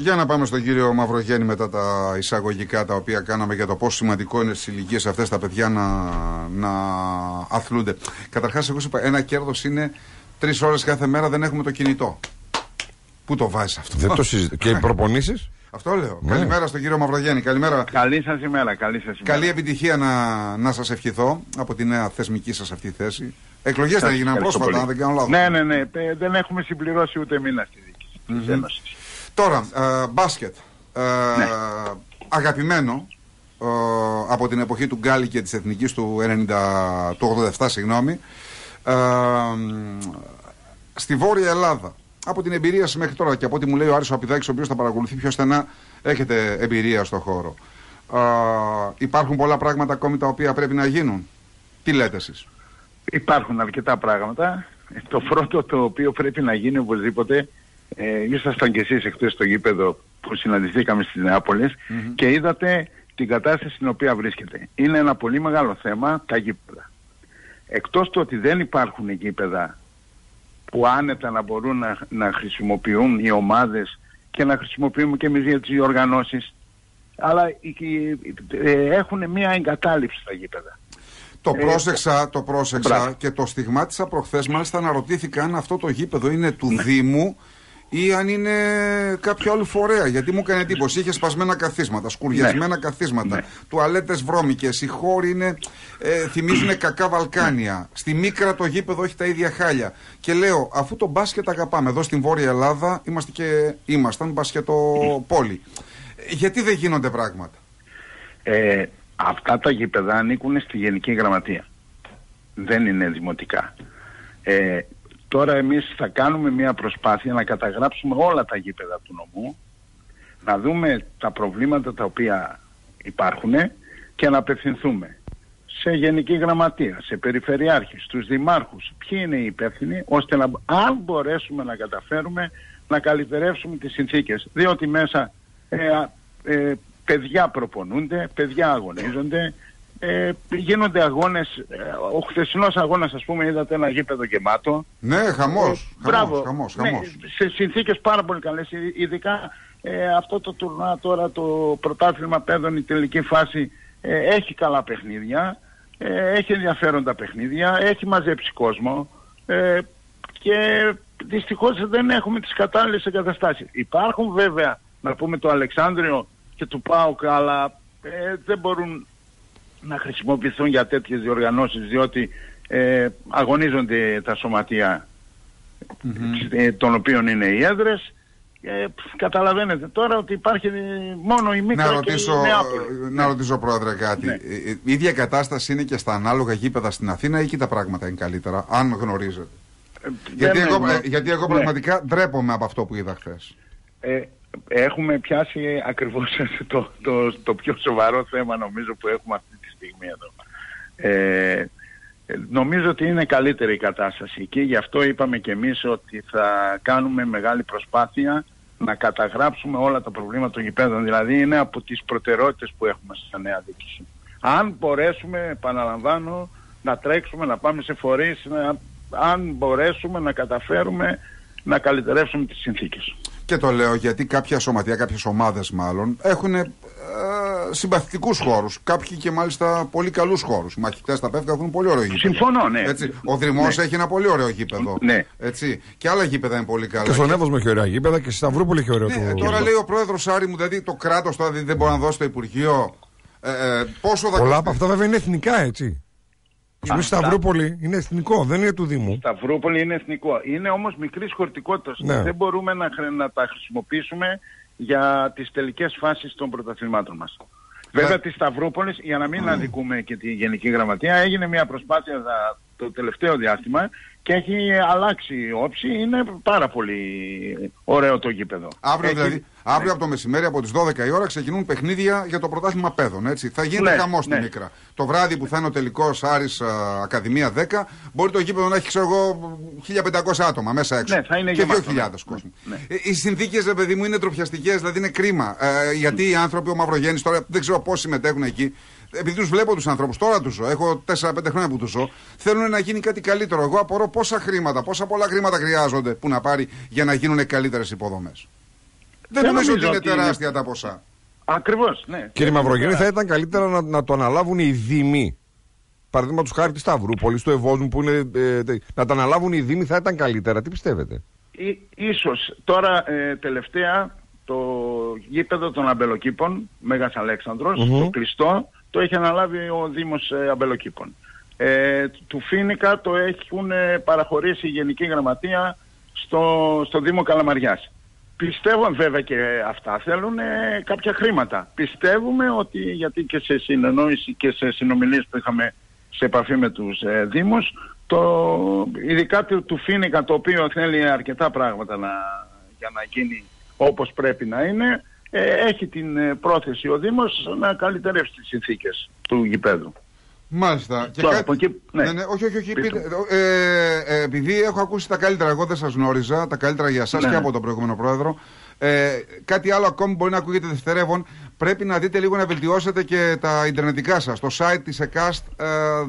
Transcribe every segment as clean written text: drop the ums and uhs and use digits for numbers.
Για να πάμε στον κύριο Μαυρογέννη μετά τα εισαγωγικά τα οποία κάναμε για το πόσο σημαντικό είναι στις ηλικίες αυτές τα παιδιά να αθλούνται. Καταρχάς, εγώ σου είπα, ένα κέρδος είναι 3 ώρες κάθε μέρα δεν έχουμε το κινητό. Πού το βάζεις αυτό? Δεν το συζητώ. Και οι προπονήσεις. Αυτό λέω. Ναι. Καλημέρα στον κύριο Μαυρογέννη. Καλημέρα. Καλή σας ημέρα. Καλή επιτυχία να σας ευχηθώ από τη νέα θεσμική σας αυτή θέση. Εκλογές θα έγιναν πρόσφατα, αν δεν κάνω λάθος. Ναι. Δεν έχουμε συμπληρώσει ούτε μήνα στη διοίκηση της Ένωσης. Τώρα, μπάσκετ. Ναι. Αγαπημένο από την εποχή του Γκάλι και της Εθνικής του 87, συγγνώμη. Στη Βόρεια Ελλάδα. Από την εμπειρία σας μέχρι τώρα και από ό,τι μου λέει ο Άρης ο Απιδάκης, ο οποίος θα παρακολουθεί πιο στενά, έχετε εμπειρία στο χώρο. Υπάρχουν πολλά πράγματα ακόμη τα οποία πρέπει να γίνουν. Τι λέτε εσείς? Υπάρχουν αρκετά πράγματα. Το πρώτο το οποίο πρέπει να γίνει οπωσδήποτε, ήσασταν κι εσείς εχθές στο γήπεδο που συναντηθήκαμε στις Νεάπολες και είδατε την κατάσταση στην οποία βρίσκεται. Είναι ένα πολύ μεγάλο θέμα τα γήπεδα. Εκτός του ότι δεν υπάρχουν γήπεδα που άνετα να μπορούν να χρησιμοποιούν οι ομάδες και να χρησιμοποιούμε και εμείς για τις διοργανώσεις, αλλά έχουν μια εγκατάλειψη στα γήπεδα. Το πρόσεξα και το στιγμάτισα προχθές. Μάλιστα αναρωτήθηκα αν αυτό το γήπεδο είναι του Δήμου ή αν είναι κάποιο άλλο φορέα. Γιατί μου έκανε εντύπωση. Είχε σπασμένα καθίσματα, σκουριασμένα καθίσματα, τουαλέτες βρώμικες. Οι χώροι θυμίζουν κακά Βαλκάνια. Στη Μίκρα το γήπεδο έχει τα ίδια χάλια. Και λέω, αφού το μπάσκετ αγαπάμε, εδώ στην Βόρεια Ελλάδα ήμασταν μπασκετοπόλη. Γιατί δεν γίνονται πράγματα? Αυτά τα γήπεδα ανήκουν στη Γενική Γραμματεία. Δεν είναι δημοτικά. Τώρα εμείς θα κάνουμε μια προσπάθεια να καταγράψουμε όλα τα γήπεδα του νομού, να δούμε τα προβλήματα τα οποία υπάρχουν και να απευθυνθούμε σε Γενική Γραμματεία, σε Περιφερειάρχες, στους Δημάρχους, ποιοι είναι οι υπεύθυνοι, ώστε να, αν μπορέσουμε να καταφέρουμε να καλυτερεύσουμε τις συνθήκες. Διότι μέσα παιδιά προπονούνται, παιδιά αγωνίζονται, γίνονται αγώνες. Ο χθεσινός αγώνας, ας πούμε, είδατε ένα γήπεδο γεμάτο. Ναι, χαμός. Χαμός. Ναι, σε συνθήκες πάρα πολύ καλές. Ειδικά αυτό το τουρνά τώρα, το πρωτάθλημα παιδών, η τελική φάση, έχει καλά παιχνίδια, έχει ενδιαφέροντα παιχνίδια, έχει μαζέψει κόσμο και δυστυχώς δεν έχουμε τις κατάλληλες εγκαταστάσεις. Υπάρχουν βέβαια, να πούμε, το Αλεξάνδριο και του ΠΑΟΚ, αλλά δεν μπορούν να χρησιμοποιηθούν για τέτοιες διοργανώσεις, διότι αγωνίζονται τα σωματεία των οποίων είναι οι έδρες. Καταλαβαίνετε τώρα ότι υπάρχει μόνο η Μίκρα και η Νεάπολη. Να ρωτήσω, Πρόεδρε, κάτι. Ναι. Η ίδια κατάσταση είναι και στα ανάλογα γήπεδα στην Αθήνα ή εκεί τα πράγματα είναι καλύτερα, αν γνωρίζετε? Γιατί εγώ πραγματικά ντρέπομαι από αυτό που είδα χθες. Έχουμε πιάσει ακριβώς το πιο σοβαρό θέμα, νομίζω, που έχουμε αυτή τη στιγμή εδώ. Νομίζω ότι είναι καλύτερη η κατάσταση και γι' αυτό είπαμε και εμείς ότι θα κάνουμε μεγάλη προσπάθεια να καταγράψουμε όλα τα προβλήματα των γηπέδων. Δηλαδή είναι από τις προτεραιότητες που έχουμε στα νέα διοίκηση. Αν μπορέσουμε, επαναλαμβάνω, να τρέξουμε, να πάμε σε φορείς, αν μπορέσουμε να καταφέρουμε να καλυτερεύσουμε τις συνθήκες. Και το λέω γιατί κάποια σωματεία, κάποιες ομάδες μάλλον, έχουν συμπαθητικούς χώρους. Κάποιοι και μάλιστα πολύ καλούς χώρους. Οι μαχητές στα Πεύκα έχουν πολύ ωραίο γήπεδο. Συμφωνώ, ναι. Έτσι. Ο Δρυμός έχει ένα πολύ ωραίο γήπεδο. Ναι. Έτσι. Και άλλα γήπεδα είναι πολύ καλά. Και στον Εύωσμο έχει ωραία γήπεδα και στη Σταυρούπολη έχει ωραίο γήπεδο. Τώρα λέει ο πρόεδρος, Άρη μου, δηλαδή το κράτος τώρα δεν μπορεί να δώσει το Υπουργείο. Πόσο θα πολλά από αυτά βέβαια είναι εθνικά, έτσι. Η Σταυρούπολη είναι εθνικό, δεν είναι του Δήμου. Σταυρούπολη είναι εθνικό. Είναι όμως μικρής χωρητικότητας. Ναι. Δεν μπορούμε να τα χρησιμοποιήσουμε για τις τελικές φάσεις των πρωταθλημάτων μας. Βέβαια τη Σταυρούπολης, για να μην αδικούμε και τη Γενική Γραμματεία, έγινε μια προσπάθεια το τελευταίο διάστημα και έχει αλλάξει η όψη. Είναι πάρα πολύ ωραίο το γήπεδο. Αύριο από το μεσημέρι, από τις 12 η ώρα, ξεκινούν παιχνίδια για το πρωτάθλημα παιδών. Έτσι. Θα γίνεται χαμός στη Μίκρα. Το βράδυ που θα είναι ο τελικός Άρης Ακαδημία 10, μπορεί το γήπεδο να έχει, ξέρω εγώ, 1500 άτομα μέσα έξω. Ναι, θα είναι και γεμάτο, 2000 κόσμο. Ναι. Οι συνθήκες, παιδί μου, είναι ντροπιαστικές, δηλαδή είναι κρίμα. Γιατί οι άνθρωποι, ο Μαυρογέννης, τώρα δεν ξέρω πώς συμμετέχουν εκεί. Επειδή τους βλέπω τους ανθρώπους, τώρα τους ζω, έχω 4-5 χρόνια που τους ζω, θέλουν να γίνει κάτι καλύτερο. Εγώ απορώ πόσα πολλά χρήματα χρειάζονται που να πάρει για να γίνουν καλύτερες υποδομές. Δεν νομίζω ότι είναι τεράστια τα ποσά. Ακριβώς, ναι. Κύριε Μαυρογέννη, θα ήταν καλύτερα να το αναλάβουν οι δήμοι. Παραδείγματος χάρη τη Σταυρούπολης, του Ευόσμου, που είναι, να τα αναλάβουν οι δήμοι θα ήταν καλύτερα. Τι πιστεύετε? Ίσως. Τώρα τελευταία το γήπεδο των Αμπελοκήπων, Μέγας Αλέξανδρος, το κλειστό, το έχει αναλάβει ο Δήμος Αμπελοκήπων. Του Φοίνικα το έχουν παραχωρήσει η Γενική Γραμματεία στο Δήμο Καλαμαριάς. Πιστεύω βέβαια και αυτά θέλουν κάποια χρήματα. Πιστεύουμε ότι, γιατί και σε συνεννόηση και σε συνομιλίες που είχαμε σε επαφή με τους Δήμους, ειδικά του Φοίνικα, το οποίο θέλει αρκετά πράγματα για να γίνει όπως πρέπει να είναι, έχει την πρόθεση ο Δήμος να καλυτερεύσει τις συνθήκες του γηπέδου. Μάλιστα. Και τώρα, όχι. Επειδή έχω ακούσει τα καλύτερα, εγώ δεν σας γνώριζα, τα καλύτερα για εσάς και από τον προηγούμενο πρόεδρο. Κάτι άλλο ακόμη μπορεί να ακούγεται δευτερεύον. Πρέπει να δείτε λίγο να βελτιώσετε και τα ιντερνετικά σας. Το site της ΕΚΑΣΤ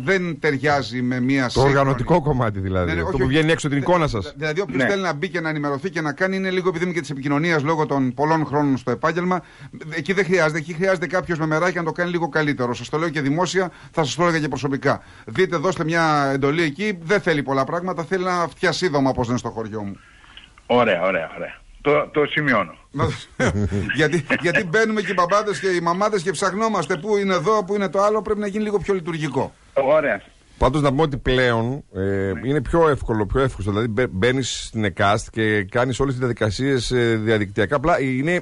δεν ταιριάζει με μία σύγχρονη. Το οργανωτικό κομμάτι δηλαδή. Το που βγαίνει έξω την εικόνα σας. Δηλαδή, όποιος θέλει να μπει και να ενημερωθεί και να κάνει, είναι λίγο επειδή είμαι και της επικοινωνίας λόγω των πολλών χρόνων στο επάγγελμα. Εκεί δεν χρειάζεται. Εκεί χρειάζεται κάποιος με μεράκι να το κάνει λίγο καλύτερο. Σας το λέω και δημόσια, θα σας το έλεγα και προσωπικά. Δείτε, δώστε μια εντολή εκεί. Δεν θέλει πολλά πράγματα. Θέλει ένα φτιασίδωμα, όπως λένε στο χωριό μου. Ωραία. Το σημειώνω. γιατί μπαίνουμε και οι μπαμπάδες και οι μαμάδες και ψαχνόμαστε πού είναι εδώ, πού είναι το άλλο. Πρέπει να γίνει λίγο πιο λειτουργικό. Ωραία. Πάντως να πούμε ότι πλέον είναι πιο εύκολο. Δηλαδή μπαίνεις στην ΕΚΑΣΤ και κάνεις όλες τις διαδικασίες διαδικτυακά. Απλά είναι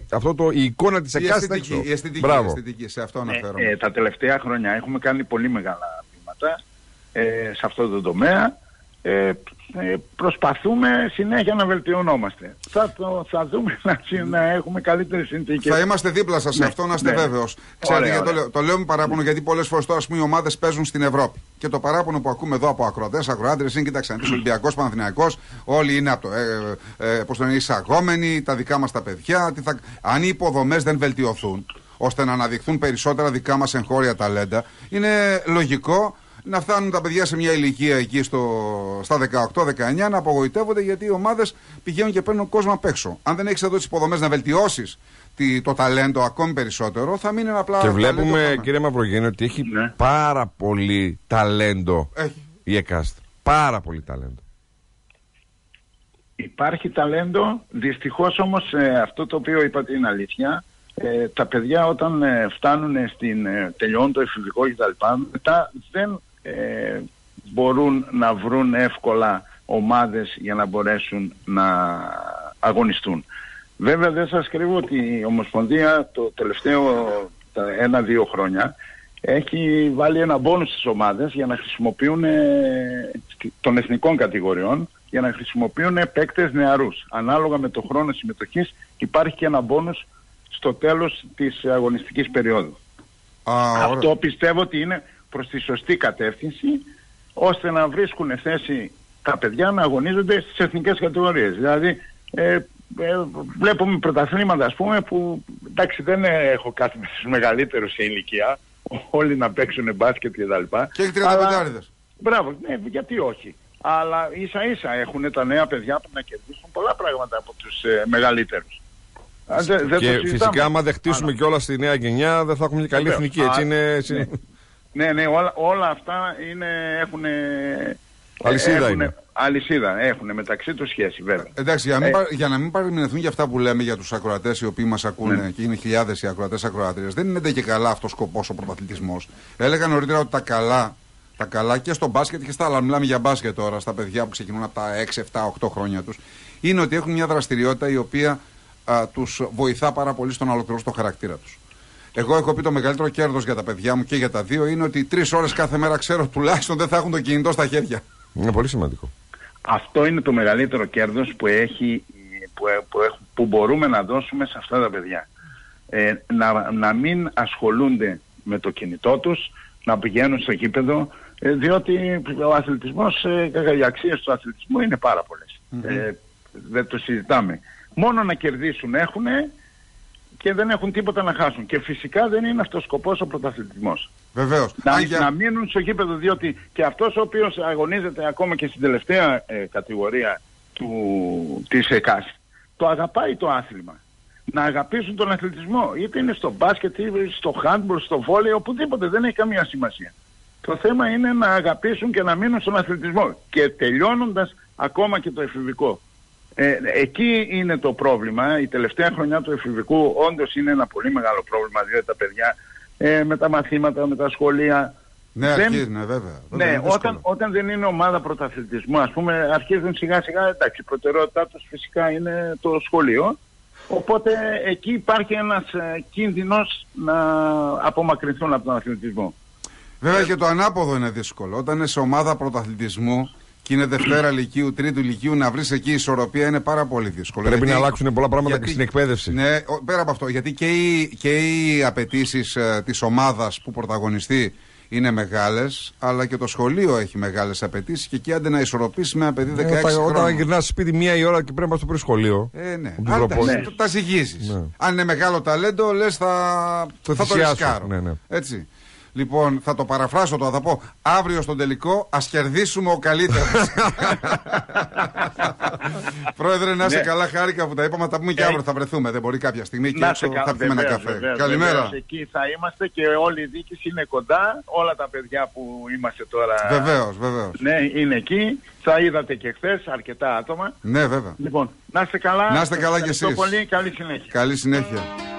η εικόνα της ΕΚΑΣΤ. Η αισθητική, σε αυτό αναφέρομαι. Τα τελευταία χρόνια έχουμε κάνει πολύ μεγάλα βήματα σε αυτό το τομέα. Προσπαθούμε συνέχεια να βελτιωνόμαστε. Θα δούμε να έχουμε καλύτερες συνθήκες. Θα είμαστε δίπλα σας σε αυτό, να είστε βέβαιος. Ξέρετε, το λέω με παράπονο, γιατί πολλές φορές τώρα οι ομάδες παίζουν στην Ευρώπη. Και το παράπονο που ακούμε εδώ από ακροατές, ακροάτριες είναι, κοιτάξτε, Ολυμπιακός, Παναθηναϊκός, όλοι είναι εισαγόμενοι, τα δικά μας τα παιδιά. Αν οι υποδομές δεν βελτιωθούν, ώστε να αναδειχθούν περισσότερα δικά μας εγχώρια ταλέντα, είναι λογικό να φτάνουν τα παιδιά σε μια ηλικία εκεί στα 18-19 να απογοητεύονται, γιατί οι ομάδες πηγαίνουν και παίρνουν κόσμο απ' έξω. Αν δεν έχεις εδώ τις υποδομές να βελτιώσεις το ταλέντο ακόμη περισσότερο, θα μείνει απλά. Και βλέπουμε, κύριε Μαυρογέννη, ότι έχει πάρα πολύ ταλέντο η ΕΚΑΣΤ. Πάρα πολύ ταλέντο. Υπάρχει ταλέντο. Δυστυχώς όμως αυτό το οποίο είπατε είναι αλήθεια. Τα παιδιά όταν φτάνουν τελειώνουν το εφηβικό κτλ. Μετά δεν μπορούν να βρουν εύκολα ομάδες για να μπορέσουν να αγωνιστούν. Βέβαια δεν σας κρύβω ότι η Ομοσπονδία το τελευταίο 1-2 χρόνια έχει βάλει ένα μπόνους στις ομάδες για να χρησιμοποιούν των εθνικών κατηγοριών, για να χρησιμοποιούν παίκτες νεαρούς. Ανάλογα με το χρόνο συμμετοχής υπάρχει και ένα μπόνους στο τέλος της αγωνιστικής περίοδου. Αυτό πιστεύω ότι είναι προς τη σωστή κατεύθυνση, ώστε να βρίσκουν θέση τα παιδιά να αγωνίζονται στις εθνικές κατηγορίες. Δηλαδή βλέπουμε πρωταθλήματα, ας πούμε, που εντάξει δεν έχω κάτι με τους μεγαλύτερους σε ηλικία, όλοι να παίξουν μπάσκετ και τα λοιπά. Και έχει 35. Μπράβο, ναι, γιατί όχι. Αλλά ίσα ίσα έχουν τα νέα παιδιά που να κερδίσουν πολλά πράγματα από τους μεγαλύτερους. Και φυσικά άμα δεν χτίσουμε κιόλας στη νέα γενιά δεν θα έχουμε και καλή εθνική, έτσι είναι. Ναι, όλα αυτά έχουν. Αλυσίδα είναι. Αλυσίδα, έχουν μεταξύ τους σχέση, βέβαια. Εντάξει, για να μην παρεμηνεθούν για αυτά που λέμε για τους ακροατές οι οποίοι μας ακούνε, και είναι χιλιάδες οι ακροατές ακροάτριες, δεν είναι και καλά αυτός ο σκοπός ο πρωταθλητισμός. Έλεγα νωρίτερα ότι τα καλά και στο μπάσκετ και στα άλλα, μιλάμε για μπάσκετ τώρα, στα παιδιά που ξεκινούν από τα 6, 7, 8 χρόνια τους, είναι ότι έχουν μια δραστηριότητα η οποία τους βοηθά πάρα πολύ στο να ολοκληρώσουν το χαρακτήρα τους. Εγώ έχω πει το μεγαλύτερο κέρδος για τα παιδιά μου και για τα δύο είναι ότι 3 ώρες κάθε μέρα ξέρω τουλάχιστον δεν θα έχουν το κινητό στα χέρια. Είναι πολύ σημαντικό. Αυτό είναι το μεγαλύτερο κέρδος που μπορούμε να δώσουμε σε αυτά τα παιδιά. Να μην ασχολούνται με το κινητό τους, να πηγαίνουν στο γήπεδο, διότι ο αθλητισμός, οι αξίες του αθλητισμού είναι πάρα πολλές. Δεν το συζητάμε. Μόνο να κερδίσουν έχουν και δεν έχουν τίποτα να χάσουν. Και φυσικά δεν είναι αυτός ο σκοπός ο πρωταθλητισμός. Βεβαίως. Να μείνουν στο γήπεδο, διότι και αυτός ο οποίος αγωνίζεται ακόμα και στην τελευταία κατηγορία της ΕΚΑΣ, το αγαπάει το άθλημα. να αγαπήσουν τον αθλητισμό. Είτε είναι στο μπάσκετ, είτε στο handball, στο βόλεϊ, οπουδήποτε, δεν έχει καμία σημασία. Το θέμα είναι να αγαπήσουν και να μείνουν στον αθλητισμό. Και τελειώνοντας ακόμα και το εφηβικό. Εκεί είναι το πρόβλημα. Η τελευταία χρονιά του εφηβικού όντως είναι ένα πολύ μεγάλο πρόβλημα, διότι τα παιδιά με τα μαθήματα, με τα σχολεία... Ναι, αρχίζουν, βέβαια. Ναι, όταν δεν είναι ομάδα πρωταθλητισμού, ας πούμε, αρχίζουν σιγά σιγά, εντάξει, η προτεραιότητά τους φυσικά είναι το σχολείο. Οπότε εκεί υπάρχει ένας κίνδυνος να απομακρυνθούν από τον αθλητισμό. Βέβαια και το ανάποδο είναι δύσκολο. Όταν είναι σε ομάδα πρωταθλητισμού και είναι Δευτέρα Λυκείου, Τρίτου Λυκείου, να βρεις εκεί ισορροπία είναι πάρα πολύ δύσκολο. Πρέπει να αλλάξουν πολλά πράγματα και στην εκπαίδευση. Ναι, πέρα από αυτό. Γιατί και οι απαιτήσεις της ομάδας που πρωταγωνιστεί είναι μεγάλες, αλλά και το σχολείο έχει μεγάλες απαιτήσεις και εκεί άντε να ισορροπήσει με ένα παιδί 16 χρόνων. Όταν γυρνάς σπίτι 1 η ώρα και πρέπει να πας στο πρωί σχολείο. Ναι. Τα ζυγίζεις. Ναι. Αν είναι μεγάλο ταλέντο, λες θα το ρισκάρω. Ναι. Έτσι. Λοιπόν, θα το παραφράσω τώρα, θα πω αύριο στον τελικό ας κερδίσουμε ο καλύτερος. Πρόεδρε, να είσαι καλά, χάρηκα που τα είπαμε, τα πούμε και αύριο θα βρεθούμε. Δεν μπορεί κάποια στιγμή και έξω θα πιούμε ένα καφέ. Καλημέρα. Βεβαίως, εκεί θα είμαστε και όλη η διοίκηση είναι κοντά, όλα τα παιδιά που είμαστε τώρα. Βεβαίως. Ναι, είναι εκεί. Θα είδατε και χθες αρκετά άτομα. Ναι, βέβαια. Λοιπόν, να είστε καλά. Να είστε καλά κι εσείς. Πολύ καλή συνέχεια. Καλή συνέχεια.